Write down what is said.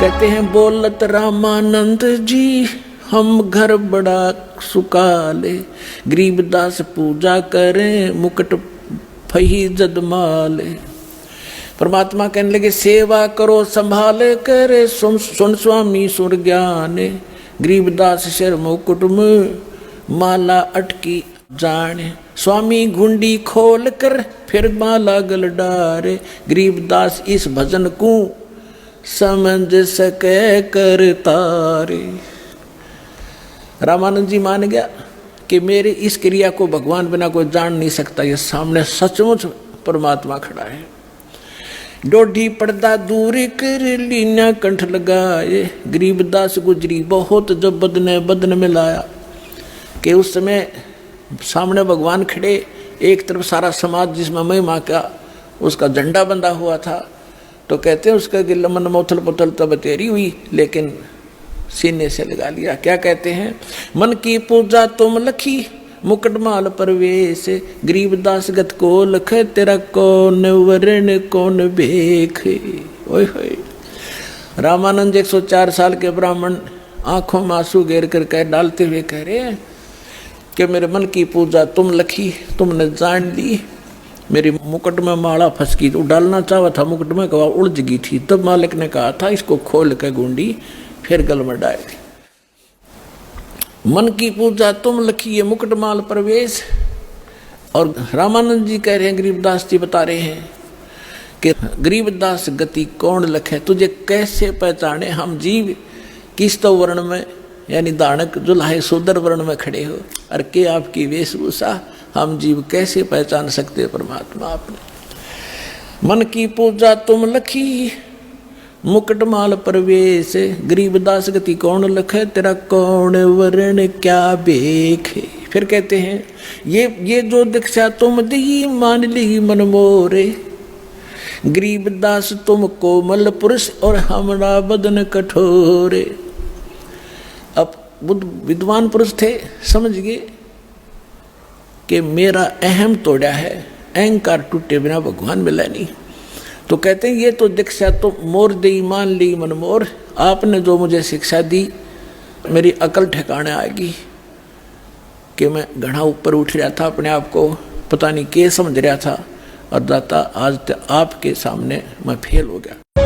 कहते हैं बोलत रामानंद जी हम घर बड़ा सुकाले, गरीबदास पूजा करें मुकुट फही जदमाले। परमात्मा कहने लगे सेवा करो संभाले करे, सुन स्वामी सुर ज्ञाने, गरीबदास सिर मुकुट में माला अटकी जाने। स्वामी घुंडी खोल कर फिर माला गल डारे, गरीबदास इस भजन को समझ सके कर तारे। रामानंद जी मान गया कि मेरे इस क्रिया को भगवान बिना कोई जान नहीं सकता, ये सामने सचमुच परमात्मा खड़ा है। डोढ़ी पर्दा दूर कर लीना कंठ लगाए, गरीबदास गुजरी बहुत जब बदन में लाया। कि उस समय सामने भगवान खड़े, एक तरफ सारा समाज जिसमें महिमा का उसका झंडा बंधा हुआ था, तो कहते हैं उसका गिल्ला मन मोथल पोथल तब तेरी हुई, लेकिन सीने से लगा लिया। क्या कहते हैं, मन की पूजा तुम लखी मुकटमाल परवेश, गरीबदास गत को लख तेरा कौन वर्ण कौन भेख। ओए होए। रामानंद 104 साल के ब्राह्मण आंखों में आंसू घेर कर कह डालते हुए कह रहे हैं कि मेरे मन की पूजा तुम लखी, तुमने जान ली। मेरी मुकुट में माला फंस गई, तो डालना चाहा था मुकुट में, कहा उलझ गई थी। तब मालिक ने कहा था इसको खोल के गुंडी फिर गल में डाल दी। मन की पूजा तुम लखी ये मुकुट माल प्रवेश। और रामानंद जी कह रहे हैं, गरीबदास जी बता रहे हैं कि गरीबदास गति कौन लखे, तुझे कैसे पहचाने। हम जीव किस तो वर्ण में यानी दानक जुल्हे शूद्र वर्ण में खड़े हो, और के आपकी वेशभूषा, हम जीव कैसे पहचान सकते परमात्मा आपने। मन की पूजा तुम लखी मुकुटमाल प्रवेश, गरीबदास गति कौन लखे तेरा कौन वर्ण क्या भेख। फिर कहते हैं ये जो दीक्षा तुम दी मान ली मन मोरे, गरीबदास तुम कोमल पुरुष और हमरा बदन कठोरे। अब बुद्ध विद्वान पुरुष थे, समझ गए कि मेरा अहम तोड़ा है, अहंकार टूटे बिना भगवान मिला नहीं। तो कहते हैं ये तो दीक्षा तो मोर दे मान ली मन मोर, आपने जो मुझे शिक्षा दी मेरी अकल ठिकाने आएगी। कि मैं घना ऊपर उठ रहा था, अपने आप को पता नहीं क्या समझ रहा था, और दाता आज आपके सामने मैं फेल हो गया।